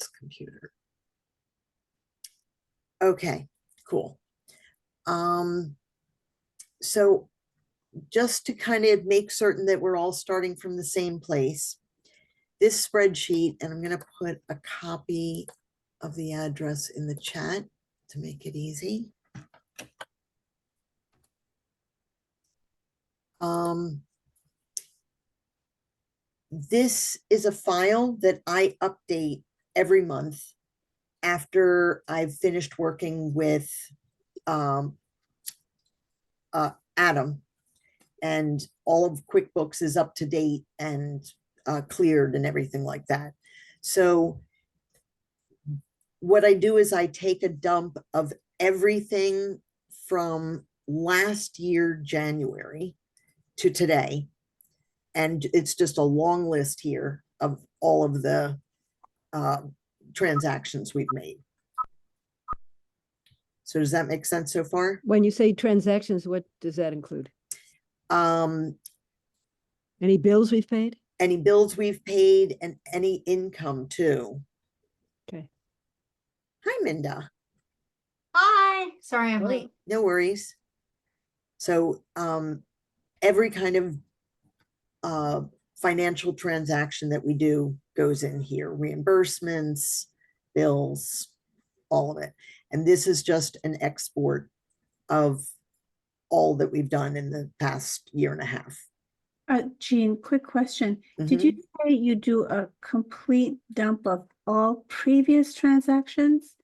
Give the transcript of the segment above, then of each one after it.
this computer. Okay, cool. So just to kind of make certain that we're all starting from the same place, this spreadsheet, and I'm going to put a copy of the address in the chat to make it easy. This is a file that I update every month after I've finished working with Adam, and all of QuickBooks is up to date and cleared and everything like that. So what I do is I take a dump of everything from last year, January to today. And it's just a long list here of all of the transactions we've made. So does that make sense so far? When you say transactions, what does that include? Any bills we've paid? Any bills we've paid and any income too. Okay. Hi, Minda. Hi. Sorry, I'm late. No worries. So every kind of financial transaction that we do goes in here, reimbursements, bills, all of it. And this is just an export of all that we've done in the past year and a half. Jean, quick question. Did you say you do a complete dump of all previous transactions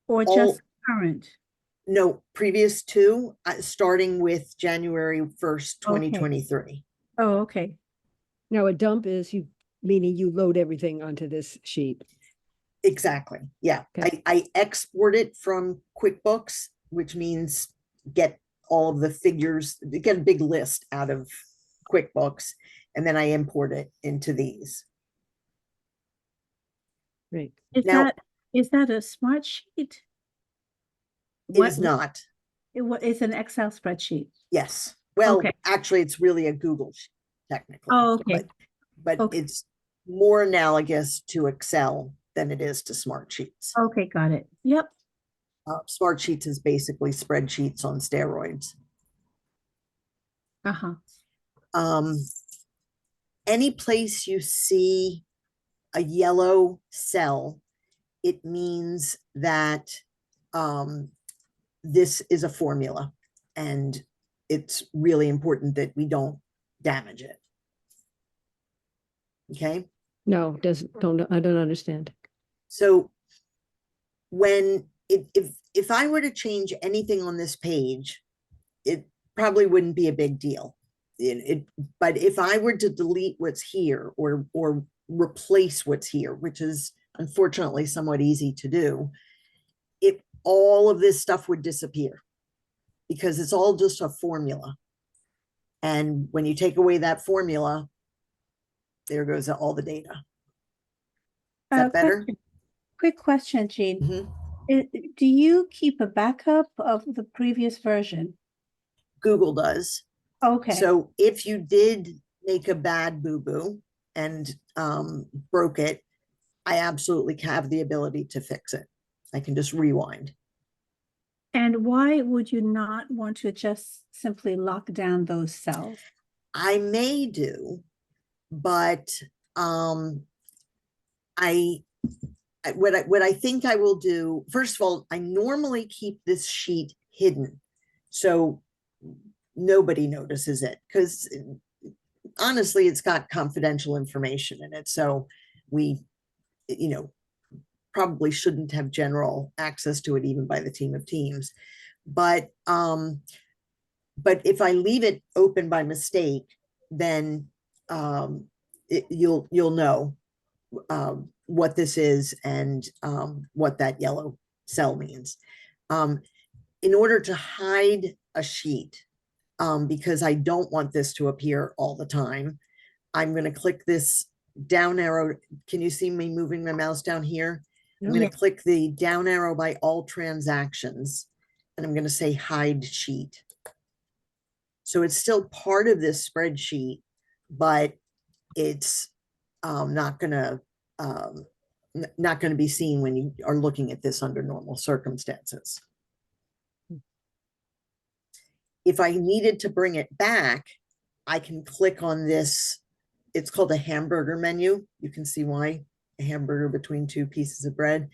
or just current? No, previous to, starting with January 1st, 2023. Oh, okay. Now a dump is meaning you load everything onto this sheet. Exactly. Yeah. Okay. I export it from QuickBooks, which means get all of the figures, get a big list out of QuickBooks, and then I import it into these. Right. Is that a smart sheet? It is not. It's an Excel spreadsheet. Yes. Well, Okay. actually, it's really a Google sheet, technically. Oh, okay. But Okay. it's more analogous to Excel than it is to Smart Sheets. Okay, got it. Yep. Smart Sheets is basically spreadsheets on steroids. Any place you see a yellow cell, it means that this is a formula, and it's really important that we don't damage it. Okay. No, I don't understand. So when if I were to change anything on this page, it probably wouldn't be a big deal. But if I were to delete what's here or replace what's here, which is unfortunately somewhat easy to do, all of this stuff would disappear because it's all just a formula. And when you take away that formula, there goes all the data. Is that better? Quick question, Jean. Do you keep a backup of the previous version? Google does. Okay. So if you did make a bad boo-boo and broke it, I absolutely have the ability to fix it. I can just rewind. And why would you not want to just simply lock down those cells? I may do, but what I think I will do, first of all, I normally keep this sheet hidden, so nobody notices it, because honestly, it's got confidential information in it. So we, probably shouldn't have general access to it, even by the team of teams. But if I leave it open by mistake, then you'll know what this is and what that yellow cell means. In order to hide a sheet, because I don't want this to appear all the time, I'm going to click this down arrow. Can you see me moving my mouse down here? I'm going to click the down arrow by all transactions, and I'm going to say hide sheet. So it's still part of this spreadsheet, but it's not going to not going to be seen when you are looking at this under normal circumstances. If I needed to bring it back, I can click on this. It's called a hamburger menu. You can see why, a hamburger between two pieces of bread.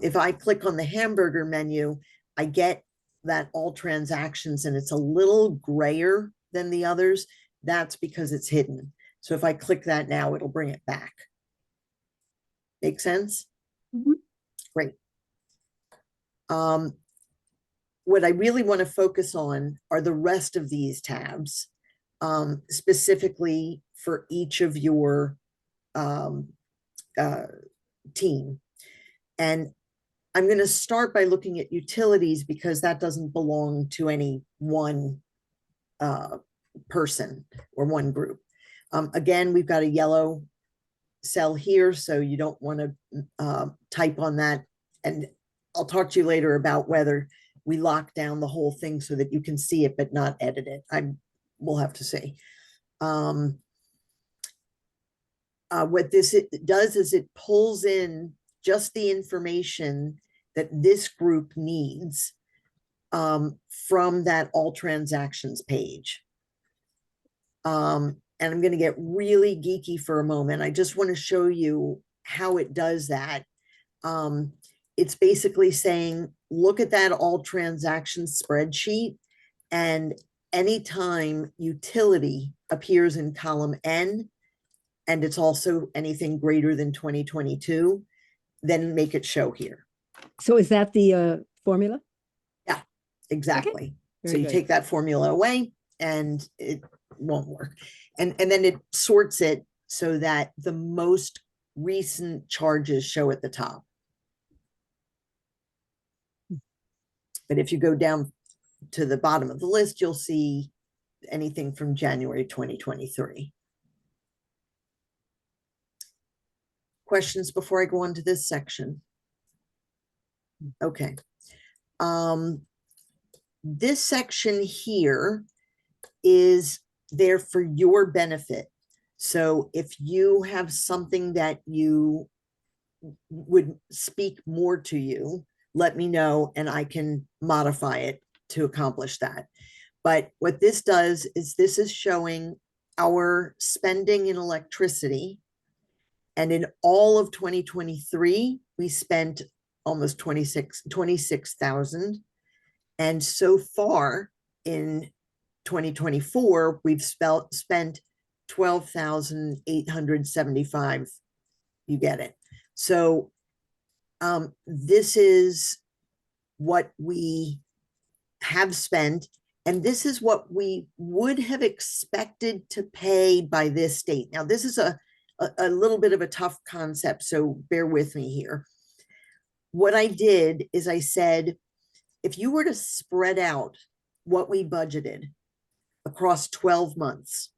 If I click on the hamburger menu, I get that all transactions, and it's a little grayer than the others. That's because it's hidden. So if I click that now, it'll bring it back. Make sense? Mhm. Great. What I really want to focus on are the rest of these tabs, specifically for each of your team. And I'm going to start by looking at utilities because that doesn't belong to any one person or one group. Again, we've got a yellow cell here, so you don't want to type on that. And I'll talk to you later about whether we lock down the whole thing so that you can see it but not edit it. We'll have to see. What this does is it pulls in just the information that this group needs from that all transactions page. And I'm going to get really geeky for a moment. I just want to show you how it does that. It's basically saying, look at that all transactions spreadsheet, and anytime utility appears in column N, and it's also anything greater than 2022, then make it show here. So is that the formula? Yeah, exactly. So Very you good. take that formula away and it won't work. And then it sorts it so that the most recent charges show at the top. But if you go down to the bottom of the list, you'll see anything from January 2023. Questions before I go on to this section? Okay. This section here is there for your benefit. So if you have something that you would speak more to you, let me know and I can modify it to accomplish that. But what this does is this is showing our spending in electricity. And in all of 2023, we spent almost 26,000. And so far in 2024, we've spent 12,875. You get it. So this is what we have spent, and this is what we would have expected to pay by this date. Now, this is a little bit of a tough concept, so bear with me here. What I did is I said, if you were to spread out what we budgeted across 12 months,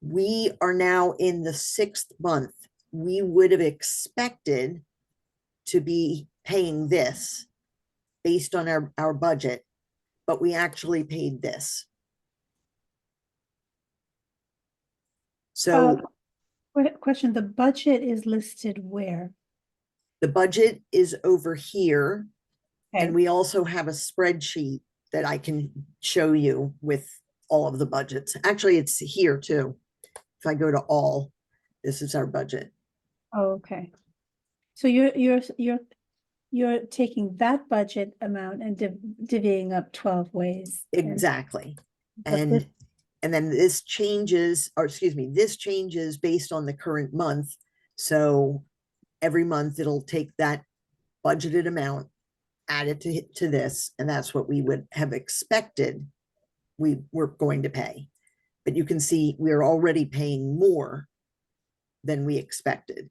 we are now in the 6th month. We would have expected to be paying this based on our budget, but we actually paid this. So Question, the budget is listed where? the budget is over here. Okay. And we also have a spreadsheet that I can show you with all of the budgets. Actually, it's here too. If I go to all, this is our budget. Oh, okay. So you're taking that budget amount and divvying up 12 ways. Exactly. But this- And then this changes, or excuse me, this changes based on the current month. So every month it'll take that budgeted amount, add it to this, and that's what we would have expected we were going to pay. But you can see we're already paying more than we expected.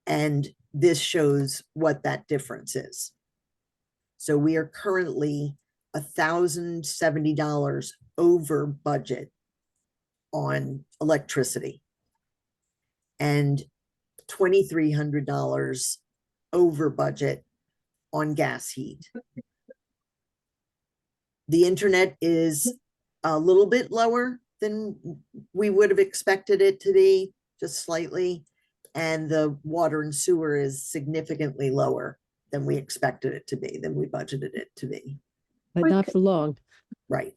And this shows what that difference is. So we are currently $1,070 over budget on electricity and $2,300 over budget on gas heat. The internet is a little bit lower than we would have expected it to be, just slightly. and the water and sewer is significantly lower than we expected it to be, than we budgeted it to be. but not for long. Right.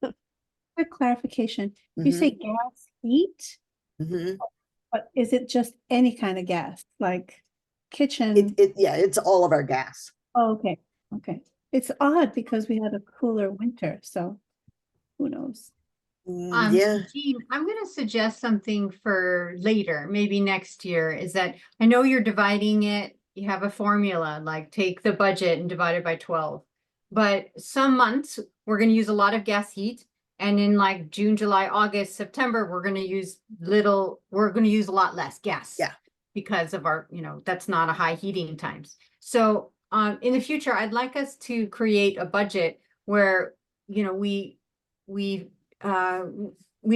Quick clarification, you say gas heat, Mhm. but is it just any kind of gas, like kitchen? Yeah, it's all of our gas. Oh, okay, okay. It's odd because we had a cooler winter, so who knows? Yeah, Jean, I'm gonna suggest something for later, maybe next year, is that I know you're dividing it, you have a formula, like take the budget and divide it by 12. But some months, we're gonna use a lot of gas heat, and in like June, July, August, September, we're gonna use a lot less gas. Yeah. Because of our, that's not a high heating times. So in the future, I'd like us to create a budget where, we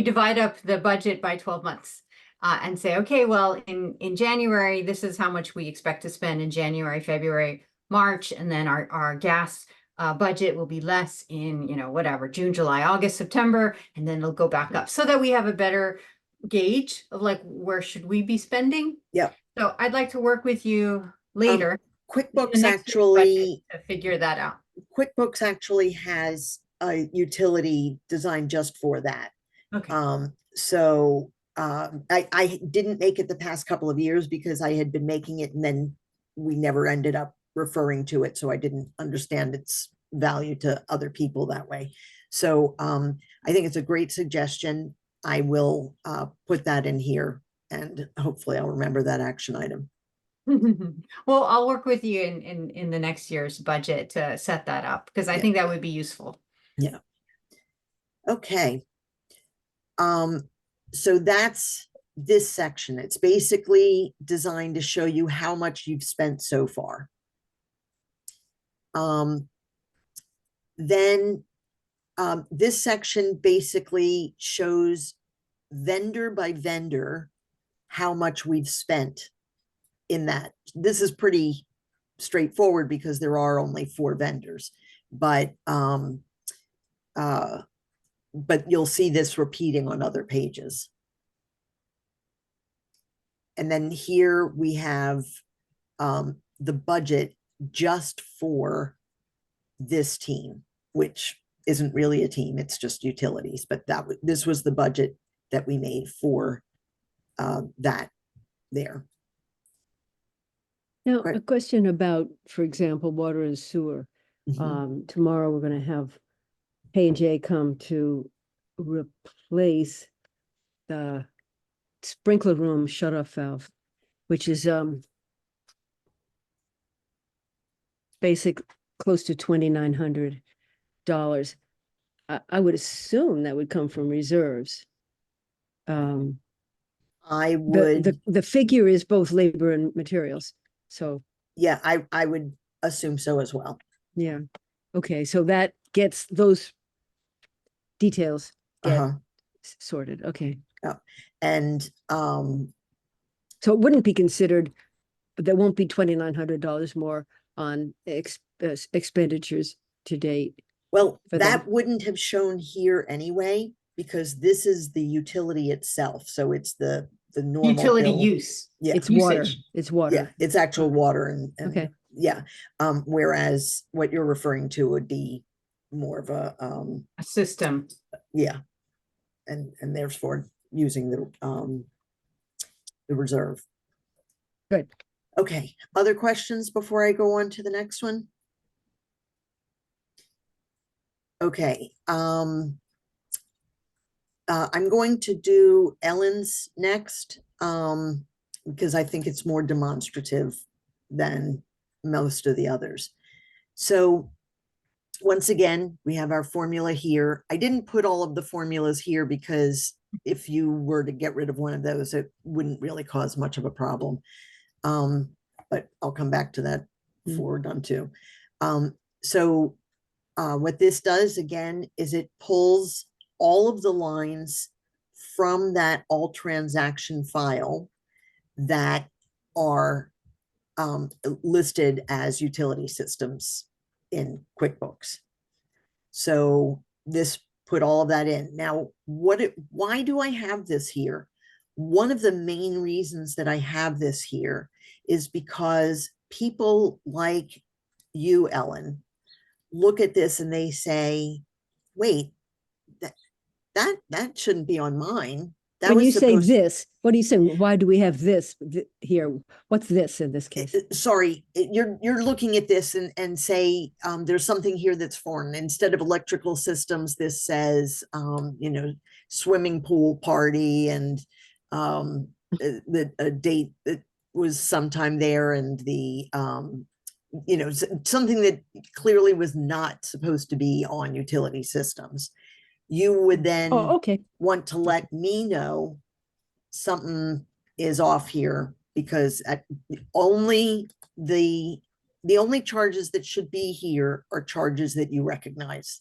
divide up the budget by 12 months and say, okay, well, in January, this is how much we expect to spend in January, February, March, and then our gas budget will be less in, whatever, June, July, August, September, and then it'll go back up so that we have a better gauge of like, where should we be spending? Yep. So I'd like to work with you later. in the QuickBooks next year's budget actually, to figure that out. QuickBooks actually has a utility designed just for that. Okay. So I didn't make it the past couple of years because I had been making it and then we never ended up referring to it. So I didn't understand its value to other people that way. So I think it's a great suggestion. I will put that in here and hopefully I'll remember that action item. Well, I'll work with you in the next year's budget to set that up because I Yeah. think that would be useful. Yeah. Okay. So that's this section. It's basically designed to show you how much you've spent so far. Then this section basically shows vendor by vendor how much we've spent in that. This is pretty straightforward because there are only 4 vendors, but you'll see this repeating on other pages. And then here we have the budget just for this team, which isn't really a team, it's just utilities, but this was the budget that we made for that there. Now, Right. a question about, for example, water and sewer. Mhm. Tomorrow we're going to have P&J come to replace the sprinkler room shut-off valve, which is basic close to $2,900. I would assume that would come from reserves. I would, The figure is both labor and materials. So yeah, I would assume so as well. yeah, okay, so that gets those details get sorted. Okay, And so it wouldn't be considered, but there won't be $2,900 more on expenditures to date. well, for that them. wouldn't have shown here anyway, because this is the utility itself. So it's the normal Utility bill. use. Yeah. It's water. Usage. It's water. Yeah, it's actual water and Okay. yeah. Whereas what you're referring to would be more of a A system. yeah. And therefore using the reserve. Good. Okay, other questions before I go on to the next one? Okay, I'm going to do Ellen's next, because I think it's more demonstrative than most of the others. So once again, we have our formula here. I didn't put all of the formulas here because if you were to get rid of one of those, it wouldn't really cause much of a problem. But I'll come back to that before we're done too. So what this does again is it pulls all of the lines from that all transaction file that are listed as utility systems in QuickBooks. So this put all of that in. Now, why do I have this here? one of the main reasons that I have this here is because people like you, Ellen, look at this and they say, wait, that shouldn't be on mine. That When was you say supposed, this, what are you saying? Why do we have this here? What's this in this case? sorry, you're looking at this and say, there's something here that's foreign. Instead of electrical systems, this says, swimming pool party and the a date that was sometime there, and the something that clearly was not supposed to be on utility systems. You would then Oh, okay. want to let me know something is off here, because only the only charges that should be here are charges that you recognize.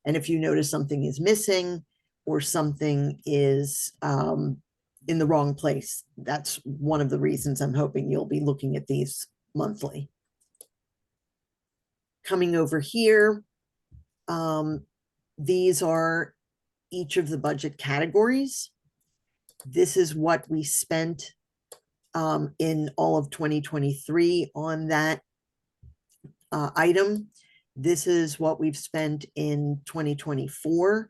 And if you notice something is missing or something is in the wrong place, that's one of the reasons I'm hoping you'll be looking at these monthly. Coming over here, these are each of the budget categories. This is what we spent in all of 2023 on that item. This is what we've spent in 2024.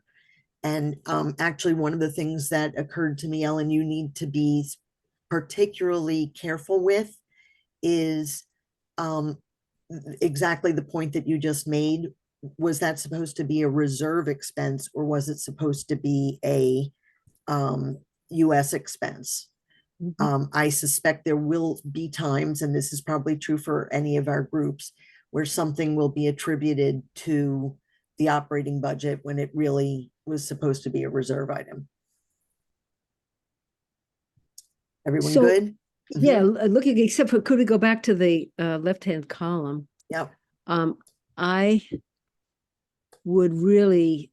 And actually, one of the things that occurred to me, Ellen, you need to be particularly careful with is exactly the point that you just made. Was that supposed to be a reserve expense, or was it supposed to be a US expense? I suspect there will be times, and this is probably true for any of our groups, where something will be attributed to the operating budget when it really was supposed to be a reserve item. Everyone So, good? Yeah, looking, except for, could we go back to the left-hand column? Yep. I would really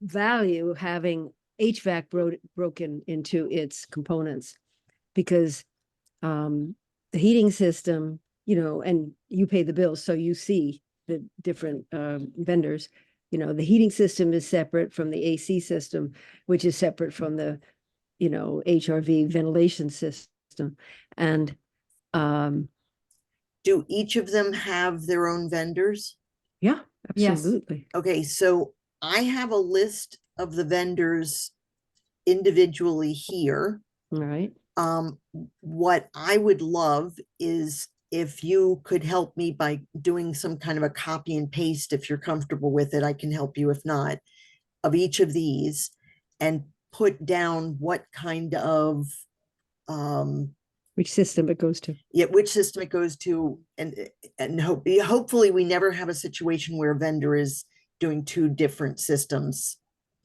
value having HVAC broken into its components, because the heating system, and you pay the bills, so you see the different vendors. The heating system is separate from the AC system, which is separate from the, HRV ventilation system. And do each of them have their own vendors? yeah, Yes. absolutely. Okay, so I have a list of the vendors individually here. All right. What I would love is if you could help me by doing some kind of a copy and paste. If you're comfortable with it, I can help you. If not, of each of these, and put down what kind of Which system it goes to. which system it goes to, and hopefully we never have a situation where a vendor is doing two different systems.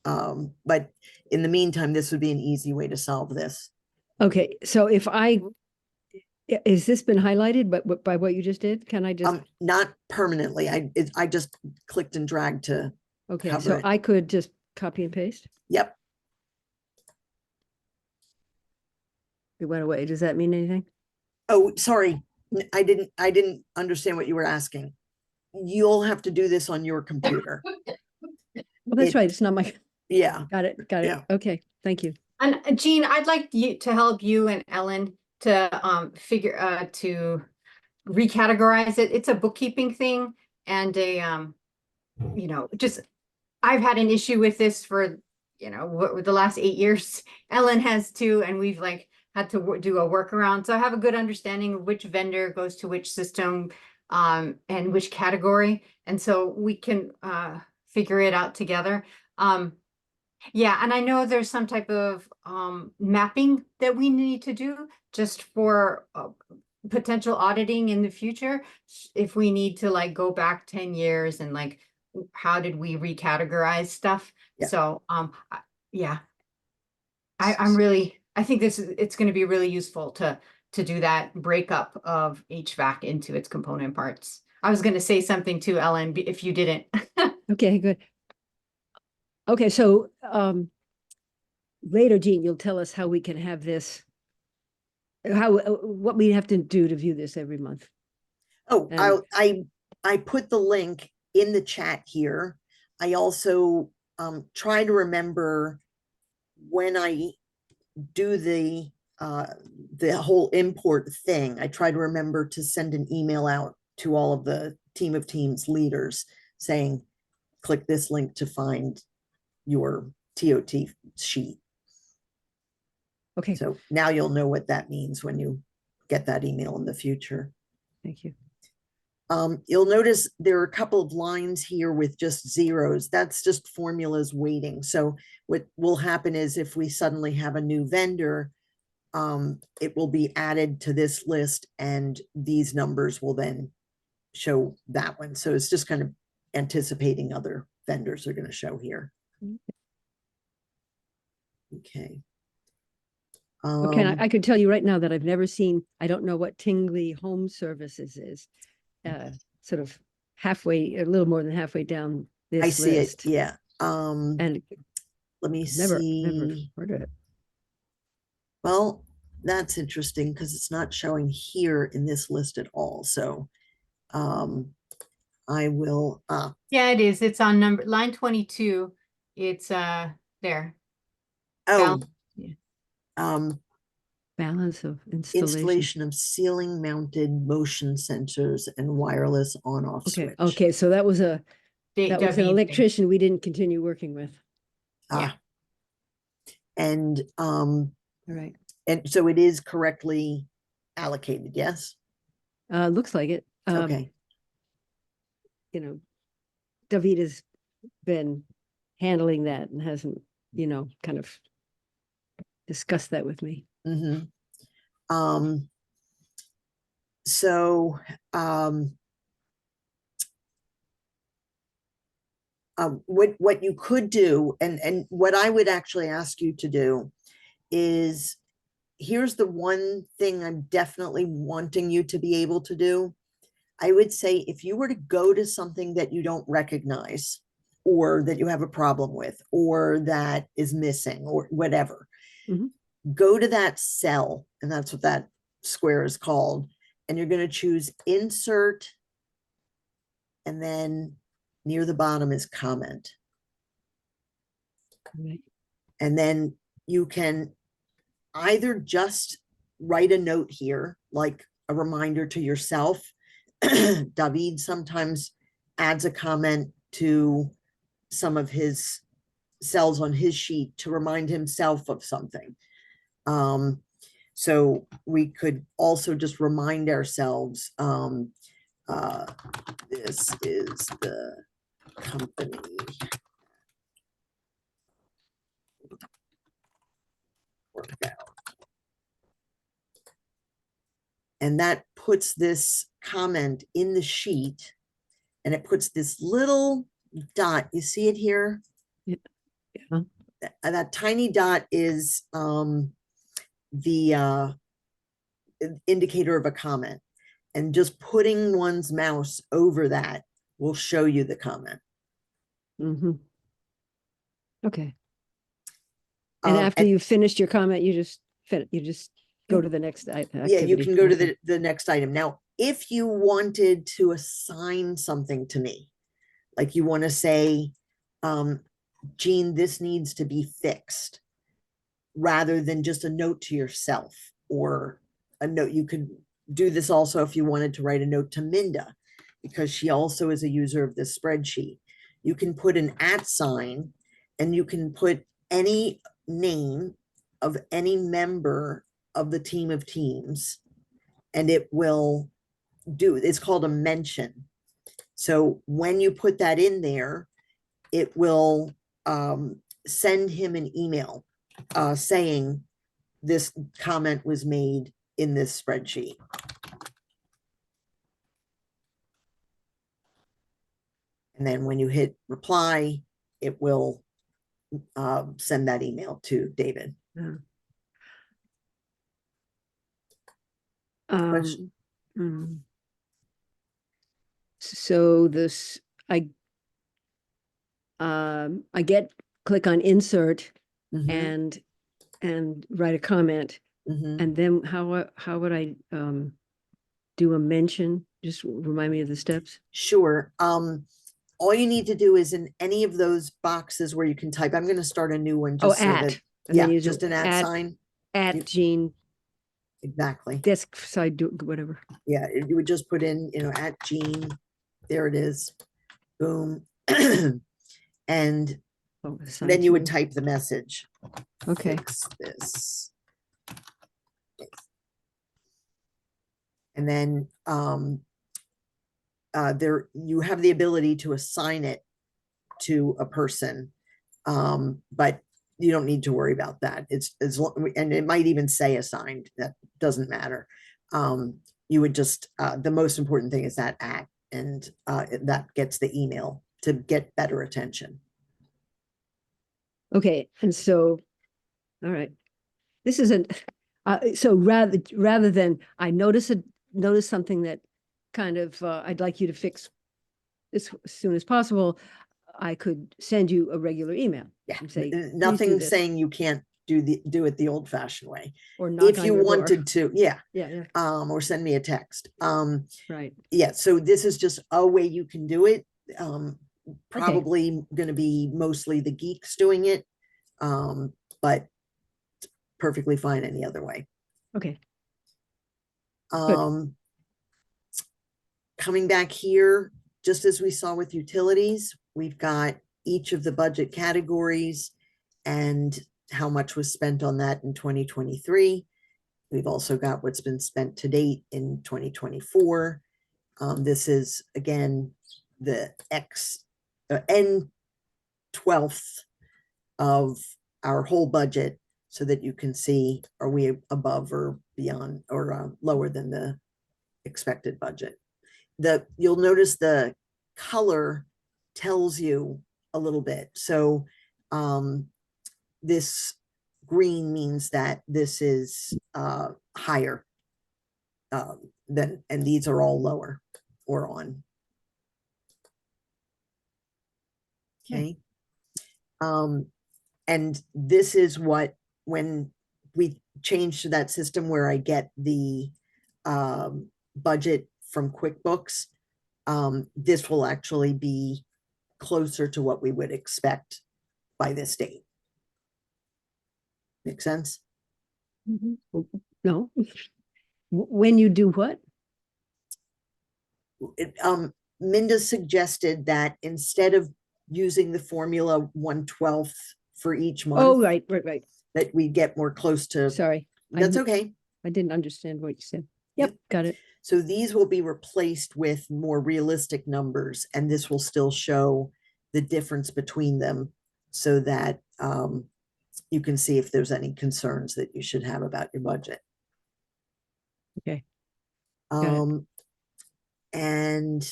But in the meantime, this would be an easy way to solve this. Okay, so is this been highlighted by what you just did? Can I just, Not permanently. I just clicked and dragged to okay, cover so it. I could just copy and paste? Yep. It went away. Does that mean anything? Oh, sorry. I didn't understand what you were asking. You'll have to do this on your computer. Well, that's right. It's not my, Yeah. got it. Yeah. Okay, thank you. And Jean, I'd like you to help you and Ellen to to recategorize it. It's a bookkeeping thing and just I've had an issue with this for the last 8 years. Ellen has too, and we've had to do a workaround. So I have a good understanding of which vendor goes to which system and which category, and so we can figure it out together. Yeah, and I know there's some type of mapping that we need to do just for potential auditing in the future. If we need to go back 10 years and how did we recategorize stuff? Yeah. So yeah, I think it's going to be really useful to do that breakup of HVAC into its component parts. I was going to say something to Ellen if you didn't. Okay, good. Okay, so later, Jean, you'll tell us how we can have this, what we have to do to view this every month. Oh, And- I put the link in the chat here. I also try to remember when I do the whole import thing, I try to remember to send an email out to all of the team of teams leaders saying, click this link to find your TOT sheet. Okay, So now you'll know what that means when you get that email in the future. thank you. You'll notice there are a couple of lines here with just zeros. That's just formulas waiting. So what will happen is if we suddenly have a new vendor, it will be added to this list and these numbers will then show that one. So it's just kind of anticipating other vendors are going to show here. Okay. Okay, I could tell you right now that I've never seen, I don't know what Tingley Home Services is. Sort of halfway, a little more than halfway down this I see list. it. Yeah. And Let me never see. heard of it. Well, that's interesting because it's not showing here in this list at all. So I will Yeah, it is. It's on line 22. It's there. oh Yeah. Balance of installation. Installation of ceiling mounted motion sensors and wireless on-off Okay, switch. okay, so that was an David thing. electrician we didn't continue working with. Yeah. And All right. and so it is correctly allocated, yes? Looks like it. Okay. You know, David has been handling that and hasn't, kind of discussed that with me. Mm-hmm. So what you could do, and what I would actually ask you to do is, here's the one thing I'm definitely wanting you to be able to do. I would say if you were to go to something that you don't recognize or that you have a problem with or that is missing or whatever, go to that cell, and that's what that square is called, and you're going to choose insert, and then near the bottom is comment. Right. And then you can either just write a note here, like a reminder to yourself. David sometimes adds a comment to some of his cells on his sheet to remind himself of something. So we could also just remind ourselves, this is the company worked out. And that puts this comment in the sheet, and it puts this little dot. You see it here? Yeah. That tiny dot is the indicator of a comment. And just putting one's mouse over that will show you the comment. Okay. And after you've finished your comment, you just go to the next activity. Yeah, you can go to the next item. Now, if you wanted to assign something to me, like you want to say, Jean, this needs to be fixed, rather than just a note to yourself or a note, you could do this also if you wanted to write a note to Minda, because she also is a user of this spreadsheet. You can put an @ sign, and you can put any name of any member of the team of teams, and it will do, it's called a mention. So when you put that in there, it will send him an email saying this comment was made in this spreadsheet. And then when you hit reply, it will send that email to David. So this, I click on insert and write a comment. And then how would I do a mention? Just remind me of the steps. Sure. All you need to do is in any of those boxes where you can type, I'm going to start a new one. Just so that, And Yeah, then you just do an at sign. at Jean Exactly. desk side, do whatever. Yeah, you would just put in, at Jean, there it is, boom. And Oh, assign then you would to- type the message. Okay, Fix this. And then there you have the ability to assign it to a person, but you don't need to worry about that. It's and it might even say assigned. That doesn't matter. You would just the most important thing is that at, and that gets the email to get better attention. okay, and so, all right. This isn't, so rather than I notice something that kind of, I'd like you to fix as soon as possible, I could send you a regular email. Yeah, and say, "Please do nothing this," saying you can't do it the old fashioned way. or knock If on you your door. wanted to, yeah, Yeah, or send me a text. right. Yeah, so this is just a way you can do it. Probably going to be mostly the geeks doing it, but perfectly fine any other way. Okay, Coming back here, just as we saw with utilities, we've got each of the budget categories and how much was spent on that in 2023. We've also got what's been spent to date in 2024. This is, again, the N 12th of our whole budget, so that you can see, are we above or beyond or lower than the expected budget. You'll notice the color tells you a little bit. So this green means that this is higher than, and these are all lower or on. Okay. And this is what, when we change to that system where I get the budget from QuickBooks, this will actually be closer to what we would expect by this date. Make sense? no. When you do what? Minda suggested that instead of using the formula 1/12 for each month, Oh, right. that we get more close to. Sorry. That's okay. I didn't understand what you said. Yep, got it. So these will be replaced with more realistic numbers, and this will still show the difference between them, so that you can see if there's any concerns that you should have about your budget. Okay. And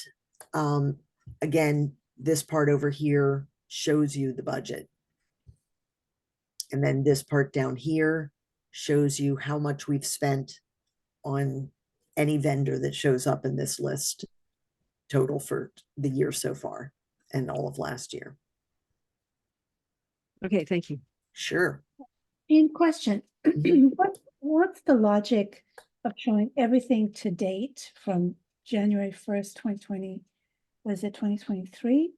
again, this part over here shows you the budget. And then this part down here shows you how much we've spent on any vendor that shows up in this list total for the year so far and all of last year. Okay, thank you. Sure. In question, what's the logic of showing everything to date from January 1st, 2020? Was it 2023?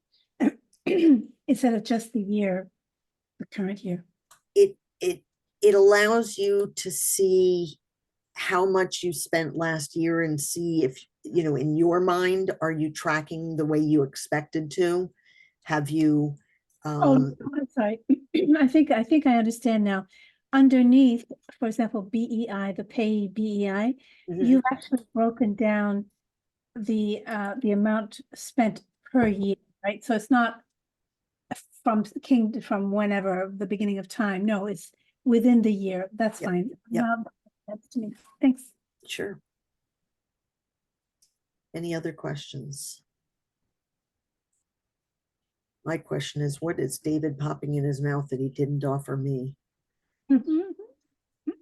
Instead of just the year, the current year? It allows you to see how much you spent last year and see if, in your mind, are you tracking the way you expected to? Have you? Oh, I'm sorry. I think I understand now. Underneath, for example, BEI, the pay BEI, you've actually broken down the amount spent per year, right? So it's not from whenever the beginning of time. No, it's within the year. That's fine. Now, that's to me. Thanks. Sure. Any other questions? My question is, what is David popping in his mouth that he didn't offer me?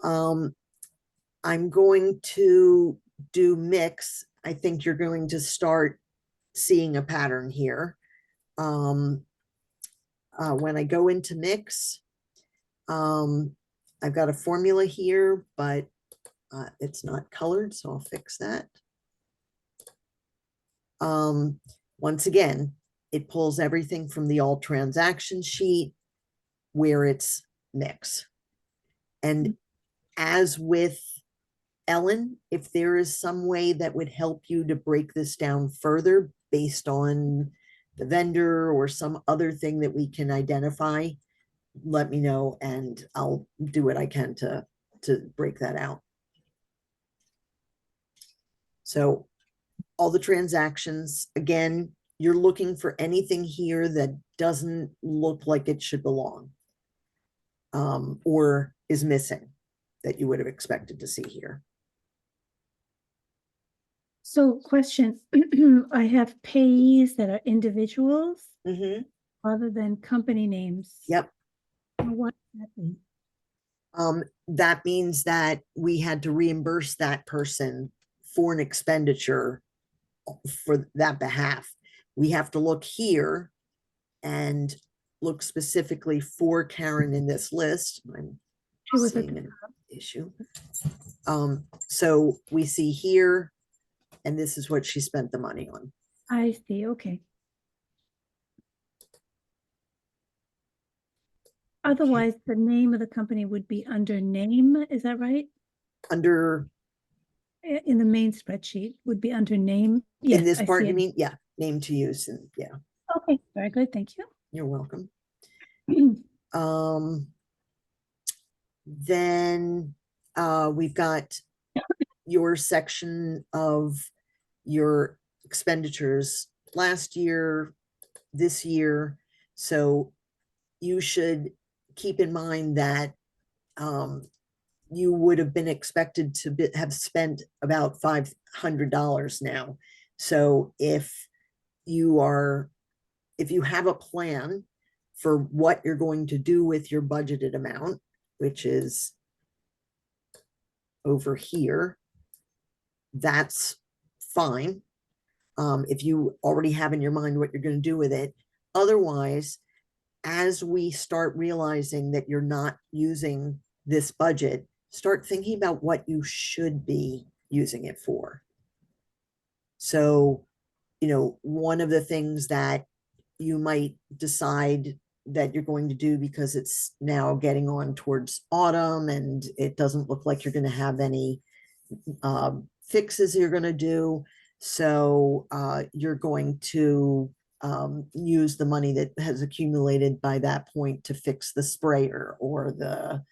I'm going to do mix. I think you're going to start seeing a pattern here. When I go into mix, I've got a formula here, but it's not colored, so I'll fix that. Once again, it pulls everything from the all transaction sheet where it's mix. And as with Ellen, if there is some way that would help you to break this down further based on the vendor or some other thing that we can identify, let me know and I'll do what I can to break that out. So all the transactions, again, you're looking for anything here that doesn't look like it should belong, or is missing that you would have expected to see here. So question, I have payees that are individuals other than company names. Yep. What does that mean? That means that we had to reimburse that person for an expenditure for that behalf. We have to look here and look specifically for Karen in this list. I'm She was seeing an issue. So we see here, and this is what she spent the money on. I see, okay. Otherwise, the name of the company would be under name, is that right? Under, In the main spreadsheet would be under name. in Yes, this I part, see you it. mean? Yeah, name to use, and yeah, Okay, very good, thank you're welcome. you. Then we've got your section of your expenditures last year, this year. So you should keep in mind that you would have been expected to have spent about $500 now. So if you have a plan for what you're going to do with your budgeted amount, which is over here, that's fine. If you already have in your mind what you're going to do with it. Otherwise, as we start realizing that you're not using this budget, start thinking about what you should be using it for. So, one of the things that you might decide that you're going to do, because it's now getting on towards autumn and it doesn't look like you're going to have any fixes you're going to do. So you're going to use the money that has accumulated by that point to fix the sprayer or the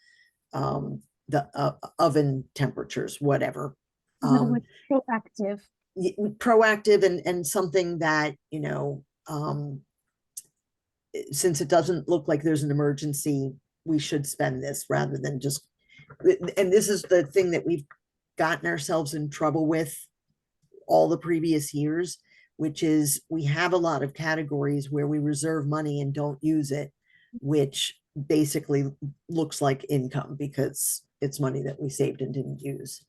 oven temperatures, whatever. In other words, proactive. Proactive and something that, since it doesn't look like there's an emergency, we should spend this rather than just, and this is the thing that we've gotten ourselves in trouble with all the previous years, which is we have a lot of categories where we reserve money and don't use it, which basically looks like income because it's money that we saved and didn't use.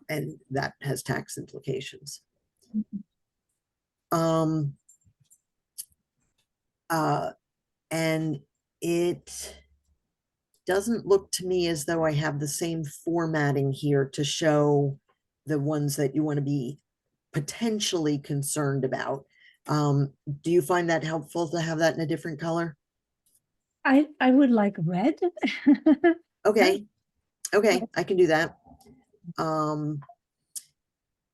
And that has tax implications. And it doesn't look to me as though I have the same formatting here to show the ones that you want to be potentially concerned about. Do you find that helpful to have that in a different color? I would like red. Okay, I can do that. All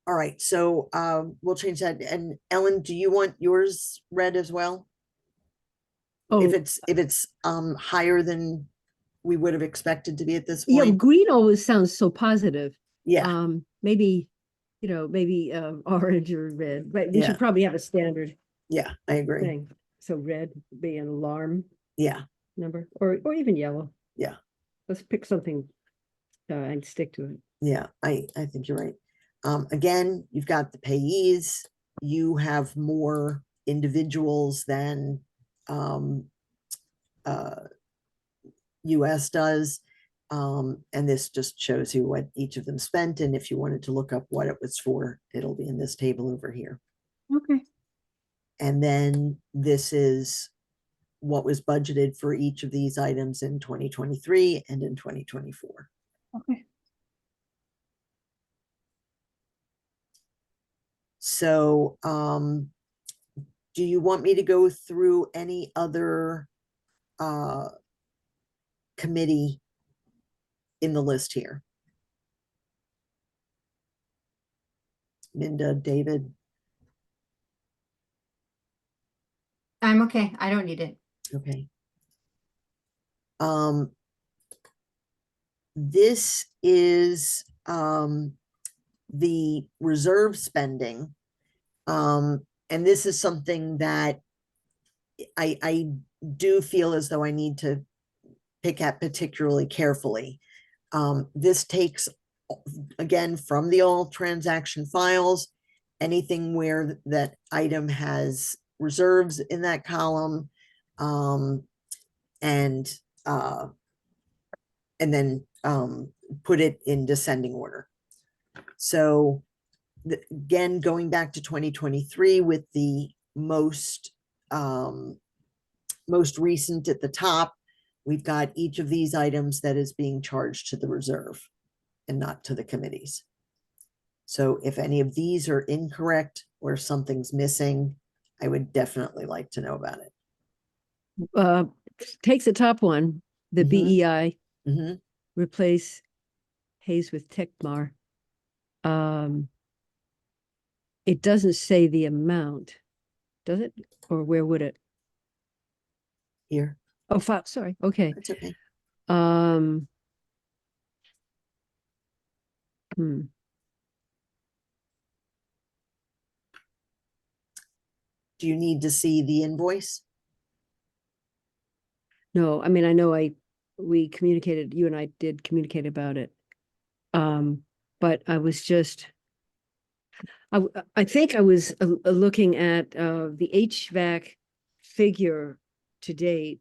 right, so we'll change that. And Ellen, do you want yours red as well? Oh, If it's higher than we would have expected to be at this yeah, point? green always sounds so positive. Yeah, Maybe, maybe orange or red, but we Yeah. should probably have a standard yeah, I agree. thing. So red would be an alarm Yeah, number, or even yellow. Yeah. Let's pick something and stick to it. yeah, I think you're right. Again, you've got the payees, you have more individuals than US does. And this just shows you what each of them spent. And if you wanted to look up what it was for, it'll be in this table over here. Okay, And then this is what was budgeted for each of these items in 2023 and in 2024. okay. So, do you want me to go through any other committee in the list here. Minda, David, I'm okay. I don't need it. okay. This is the reserve spending. And this is something that I do feel as though I need to pick at particularly carefully. This takes, again, from the all transaction files, anything where that item has reserves in that column, and then put it in descending order. So again, going back to 2023 with the most recent at the top, we've got each of these items that is being charged to the reserve and not to the committees. So if any of these are incorrect or something's missing, I would definitely like to know about it. Takes the top one, the Mhm. BEI, Mhm. replace Hayes with Tecmar. It doesn't say the amount, does it? Or where would it? Here, Oh, sorry. Okay. that's okay. Um, hmm. Do you need to see the invoice? No, I mean, I know we communicated, you and I did communicate about it. But I was just, I think I was looking at the HVAC figure to date,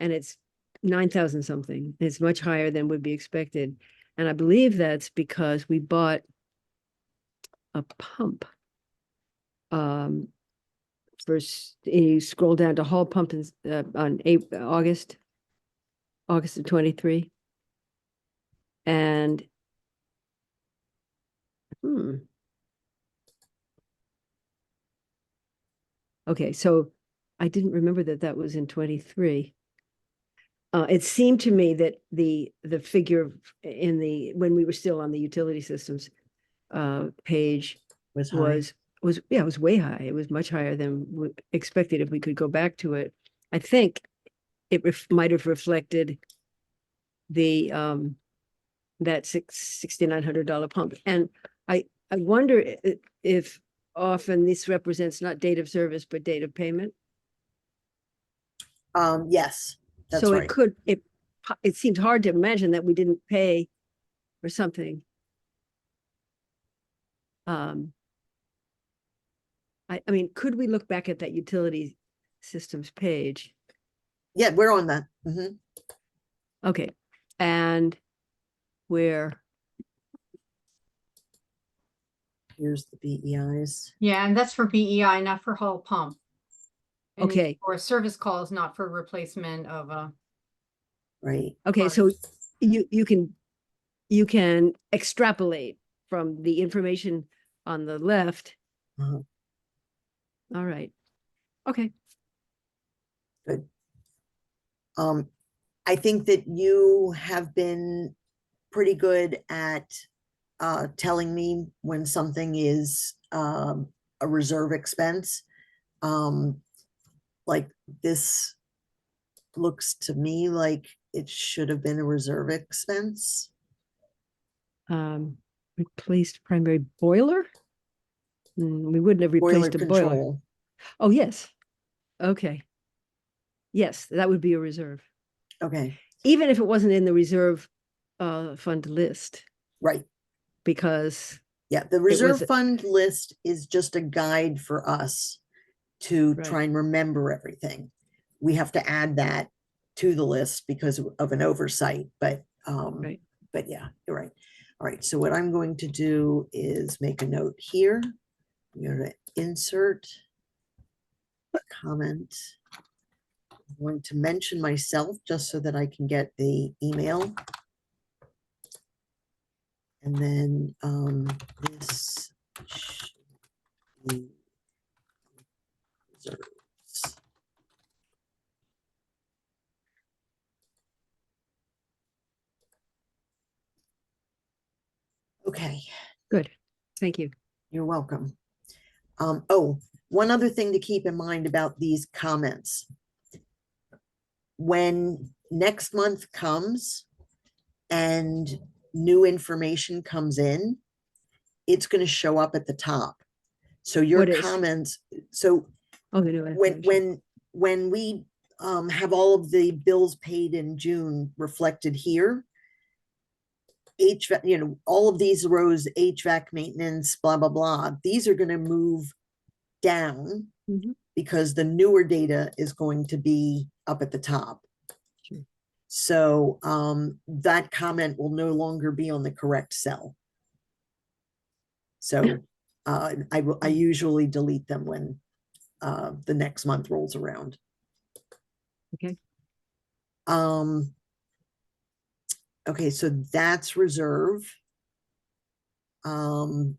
and it's 9,000 something. It's much higher than would be expected. And I believe that's because we bought a pump. First, you scroll down to hall pump on August of 23. And okay, so I didn't remember that was in 23. It seemed to me that the figure when we were still on the utility systems page Was high. it was way high. It was much higher than we expected if we could go back to it. I think it might have reflected the that $6,900 pump. And I wonder if often this represents not date of service, but date of payment. Yes, that's So right. it seems hard to imagine that we didn't pay or something. I mean, could we look back at that utility systems page? Yeah, we're on that. Mhm. Okay, and where, Here's the BEIs. Yeah, and that's for BEI, not for hull pump. And okay, or service calls, not for replacement of a. Right. okay, Or- so you can extrapolate from the information on the left. Uh-huh. All right, okay. Good. I think that you have been pretty good at telling me when something is a reserve expense. Like this looks to me like it should have been a reserve expense. Replaced primary boiler. We wouldn't have Boiler replaced a boiler. control. Oh, yes. Okay. Yes, that would be a reserve. Okay, Even if it wasn't in the reserve fund list, right. because Yeah, the was- reserve fund list is just a guide for us to Right. try and remember everything. We have to add that to the list because of an oversight, but Right. but yeah, you're right. All right, so what I'm going to do is make a note here. I'm going to insert comment. I'm going to mention myself just so that I can get the email. And then this should be reserves. Okay, Good. Thank you. you're welcome. Oh, one other thing to keep in mind about these comments. When next month comes and new information comes in, it's going to show up at the top. So your What is? comments, so Oh, the new when information. when we have all of the bills paid in June reflected here, HVAC, you know, all of these rows, HVAC maintenance, blah, blah, blah, these are going to move down Mhm. because the newer data is going to be up at the top. Sure. So that comment will no longer be on the correct cell. So I usually delete them when the next month rolls around. Okay. Okay, so that's reserve. Cap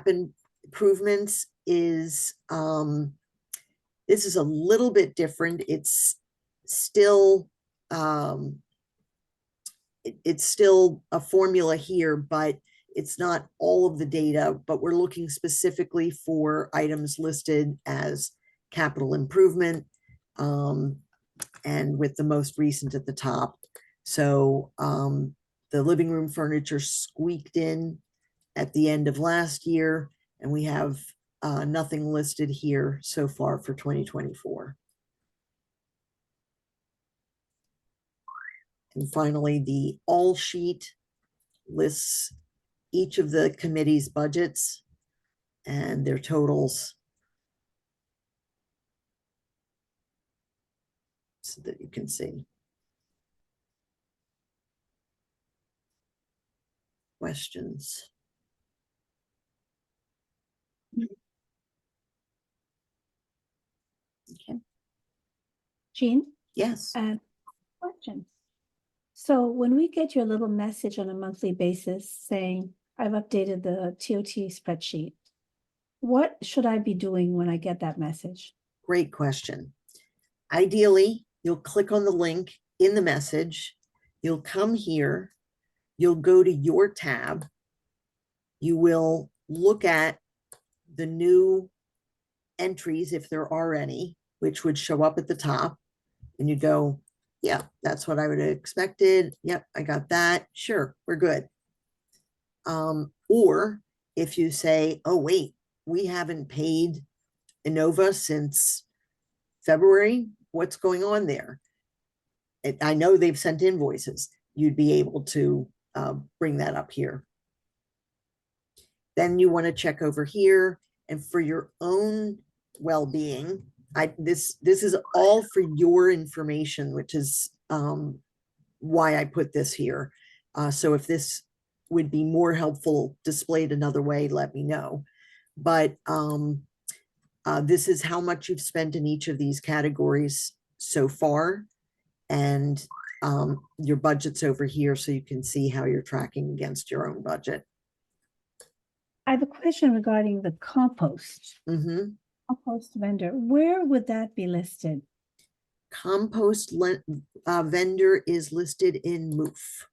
improvements is this is a little bit different. It's still it's still a formula here, but it's not all of the data, but we're looking specifically for items listed as capital improvement, and with the most recent at the top. So the living room furniture squeaked in at the end of last year, and we have nothing listed here so far for 2024. And finally, the all sheet lists each of the committee's budgets and their totals so that you can see. Questions? Okay. Jean, Yes. question. So when we get your little message on a monthly basis saying, I've updated the TOT spreadsheet, what should I be doing when I get that message? Great question. Ideally, you'll click on the link in the message. You'll come here. You'll go to your tab. You will look at the new entries, if there are any, which would show up at the top. And you go, yeah, that's what I would have expected. Yep, I got that. Sure, we're good. Or if you say, oh, wait, we haven't paid Innova since February, what's going on there? I know they've sent invoices. You'd be able to bring that up here. Then you want to check over here, and for your own well-being, this is all for your information, which is why I put this here. So if this would be more helpful displayed another way, let me know. But this is how much you've spent in each of these categories so far. And your budget's over here, so you can see how you're tracking against your own budget. I have a question regarding the compost. Mm-hmm. Compost vendor, where would that be listed? Compost vendor is listed in MOOF.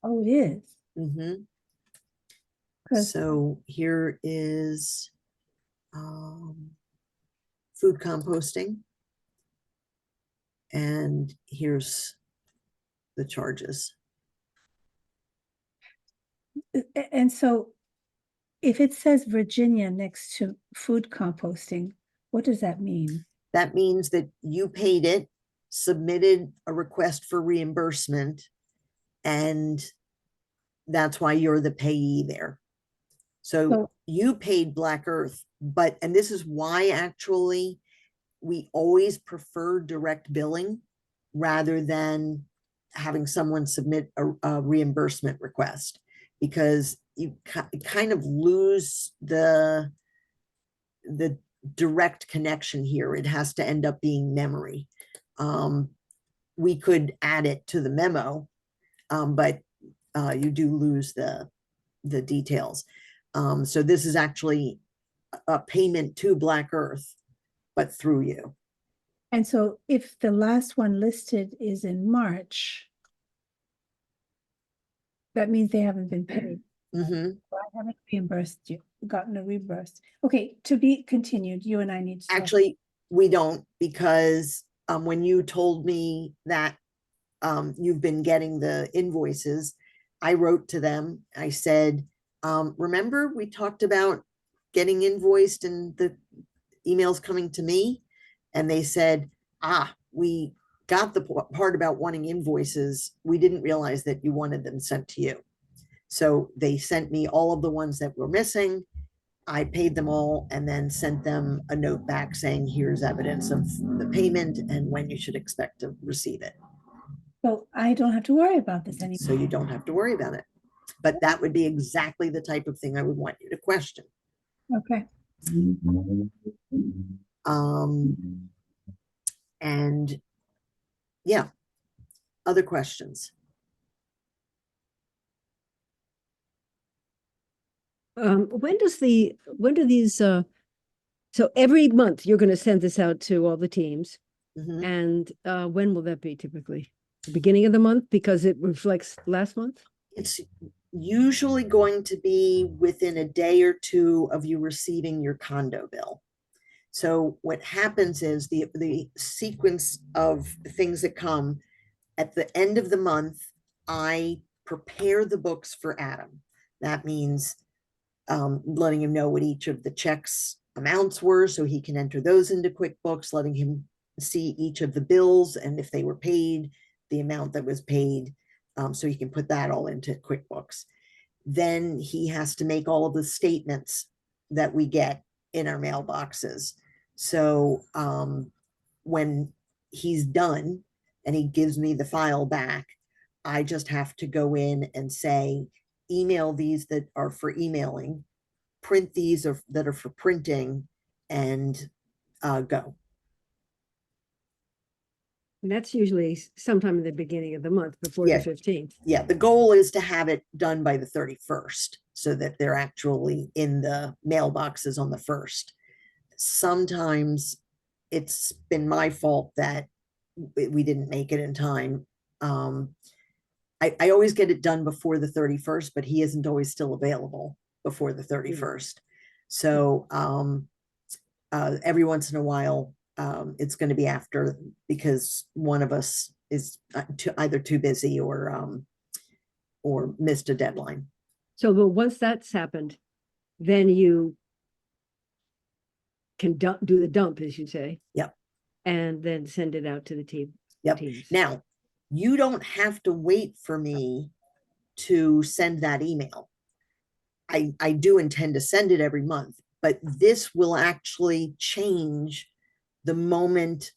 Oh, it is. Mm-hmm. 'Cause So here is food composting. And here's the charges. And so if it says Virginia next to food composting, what does that mean? That means that you paid it, submitted a request for reimbursement, and that's why you're the payee there. So you paid Black Earth, and this is why actually we always prefer direct billing rather than having someone submit a reimbursement request, because you kind of lose the direct connection here. It has to end up being memory. We could add it to the memo, but you do lose the details. So this is actually a payment to Black Earth, but through you. And so if the last one listed is in March, that means they haven't been paid. Mhm. I haven't reimbursed you, gotten a reimbursed. Okay, to be continued, you and I need to talk. Actually, we don't, because when you told me that you've been getting the invoices, I wrote to them. I said, remember we talked about getting invoiced and the emails coming to me? And they said, we got the part about wanting invoices. We didn't realize that you wanted them sent to you. So they sent me all of the ones that were missing. I paid them all and then sent them a note back saying, here's evidence of the payment and when you should expect to receive it. So I don't have to worry about this anymore. So you don't have to worry about it. But that would be exactly the type of thing I would want you to question. Okay. And yeah, other questions? When do these, so every month you're going to send this out to all the teams, Mhm. and when will that be typically? The beginning of the month, because it reflects last month? It's usually going to be within a day or two of you receiving your condo bill. So what happens is the sequence of things that come at the end of the month, I prepare the books for Adam. That means letting him know what each of the checks amounts were so he can enter those into QuickBooks, letting him see each of the bills and if they were paid, the amount that was paid, so he can put that all into QuickBooks. Then he has to make all of the statements that we get in our mailboxes. So when he's done and he gives me the file back, I just have to go in and say, email these that are for emailing, print these that are for printing, and go. And that's usually sometime in the beginning of the month before the Yeah. 15th. Yeah, the goal is to have it done by the 31st so that they're actually in the mailboxes on the 1st. Sometimes it's been my fault that we didn't make it in time. I always get it done before the 31st, but he isn't always still available before the 31st. So every once in a while, it's going to be after, because one of us is either too busy or missed a deadline. So, but once that's happened, then you can do the dump, as you say. Yep. And then send it out to the team. Yep. Teams. Now, you don't have to wait for me to send that email. I do intend to send it every month, but this will actually change the moment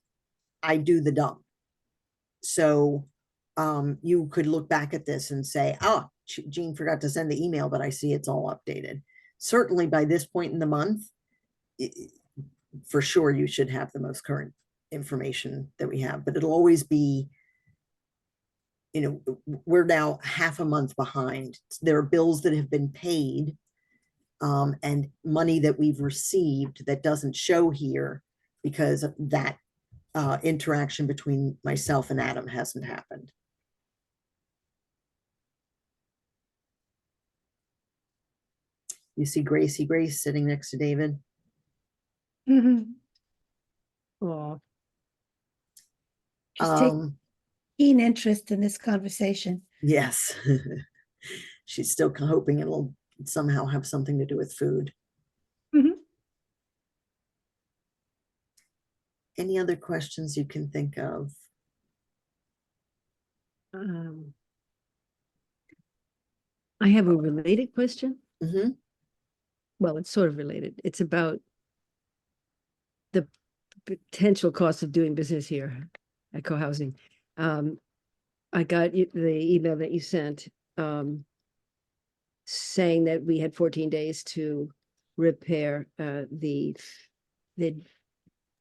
I do the dump. So you could look back at this and say, oh, Jean forgot to send the email, but I see it's all updated. Certainly by this point in the month, for sure, you should have the most current information that we have, but it'll always be, we're now half a month behind. There are bills that have been paid and money that we've received that doesn't show here because that interaction between myself and Adam hasn't happened. You see Grace sitting next to David. Mhm. Oh, She's taking keen interest in this conversation. Yes. She's still hoping it'll somehow have something to do with food. Mhm. Any other questions you can think of? I have a related question. Mm-hmm. Well, it's sort of related. It's about the potential cost of doing business here at co-housing. I got the email that you sent saying that we had 14 days to repair the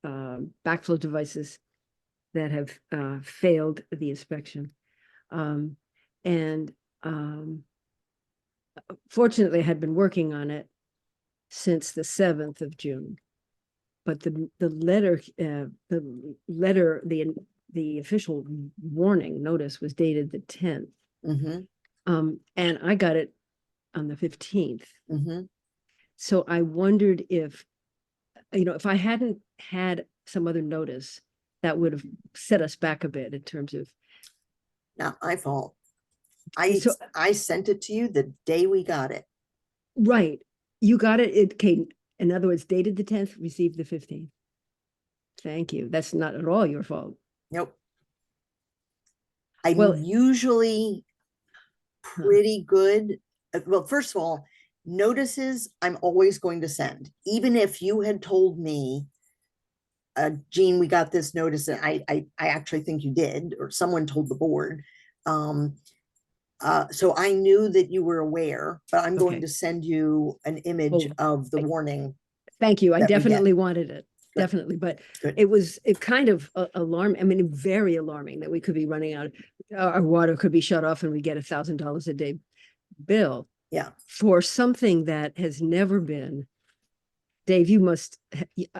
backflow devices that have failed the inspection. Fortunately, I had been working on it since the 7th of June. But the official warning notice was dated the 10th. Mm-hmm. And I got it on the 15th. Mhm. So I wondered if, if I hadn't had some other notice, that would have set us back a bit in terms of, Not my fault. I, So- I sent it to you the day we got it. right, you got it, it came, in other words, dated the 10th, received the 15th. Thank you. That's not at all your fault. Nope. I'm Well- usually pretty good. Well, first of all, notices I'm always going to send, even if you had told me, Jean, we got this notice, and I actually think you did, or someone told the board. So I knew that you were aware, but I'm going Okay. to send you an image of the I- warning. Thank you. I that we get. definitely wanted it. Good. Definitely. But Good. it kind of alarming. I mean, very alarming that we could be running out. Our water could be shut off and we get $1,000 a day bill. Yeah. For something that has never been. Dave,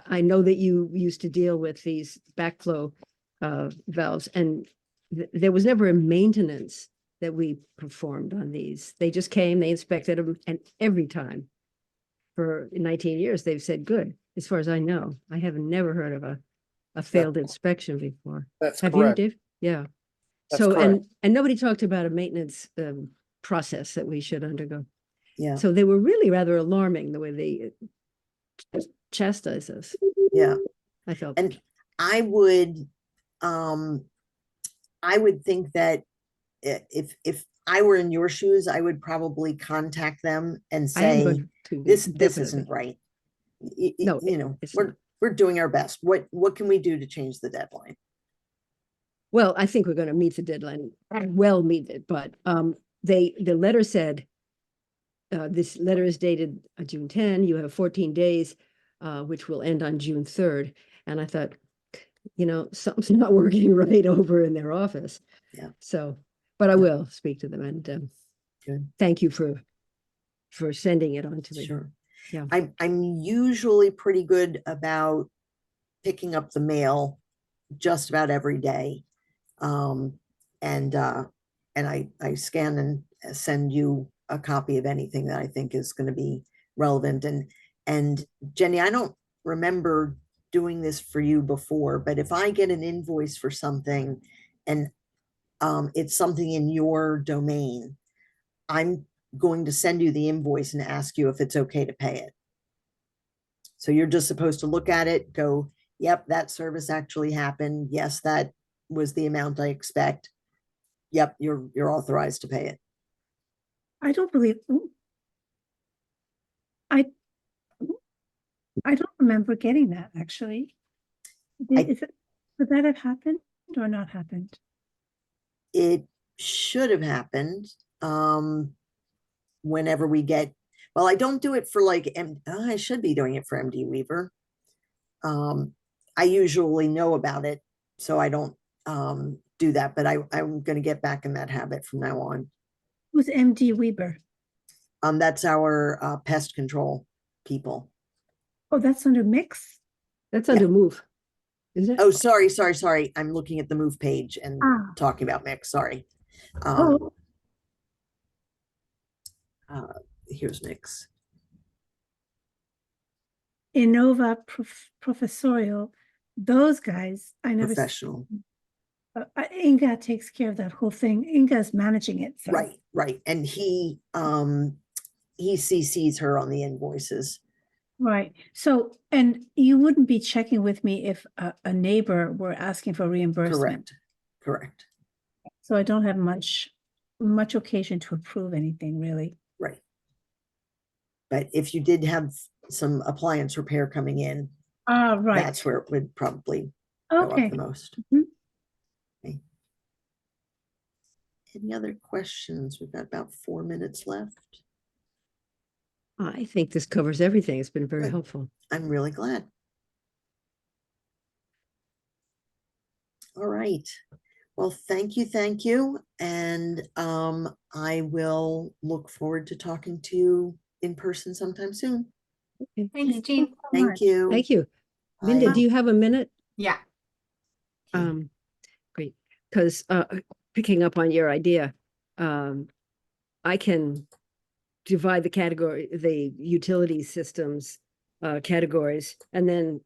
I know that you used to deal with these backflow valves, and there was never a maintenance that we performed on these. They just came, they inspected them, and every time for 19 years, they've said, good. As far as I know, I have never heard of a failed inspection before. That's Have you, correct. Dave? Yeah. That's So, correct. and nobody talked about a maintenance process that we should undergo. Yeah. So they were really rather alarming the way they chastise us. Yeah. I felt. And I would think that if I were in your shoes, I would probably contact them and I am say, going to this definitely. isn't right. No, You know, it's not. we're doing our best. What can we do to change the deadline? Well, I think we're going to meet the deadline. Well, meet it, but the letter said, this letter is dated June 10. You have 14 days, which will end on June 3rd. And I thought, something's not working right over in their office. Yeah. So, but I Yeah. will speak to them, and Good. thank you for sending it on to me. Sure. Yeah. I'm usually pretty good about picking up the mail just about every day. And I scan and send you a copy of anything that I think is going to be relevant. And Jenny, I don't remember doing this for you before, but if I get an invoice for something and it's something in your domain, I'm going to send you the invoice and ask you if it's okay to pay it. So you're just supposed to look at it, go, yep, that service actually happened. Yes, that was the amount I expect. Yep, you're authorized to pay it. I don't believe, I don't remember getting that, actually. Would that have happened or not happened? It should have happened whenever we get, well, I don't do it for like, I should be doing it for MD Weaver. I usually know about it, so I don't do that, but I'm going to get back in that habit from now on. Who's MD Weber? That's our pest control people. Oh, that's under mix? That's Yeah. under move, isn't it? Oh, sorry. I'm looking at the move page and Ah. talking about mix. Sorry. Oh, Here's mix. Innova Professorial, those guys, I never. Professional. Inga takes care of that whole thing. Inga's managing it. So. Right. And he CCs her on the invoices. Right. So, and you wouldn't be checking with me if a neighbor were asking for reimbursement. Correct. So I don't have much occasion to approve anything, really. Right. But if you did have some appliance repair coming in, Right. that's where it would probably go Okay. up the most. Mhm. Okay. Any other questions? We've got about 4 minutes left. I think this covers everything. It's been very Good. helpful. I'm really glad. All right. Well, thank you. And I will look forward to talking to you in person sometime soon. Okay. Thanks, Jean. Thank you. Thank you. Linda, Bye. do you have a minute? Yeah. Okay. Great. Because picking up on your idea, I can divide the category, the utility systems categories, and then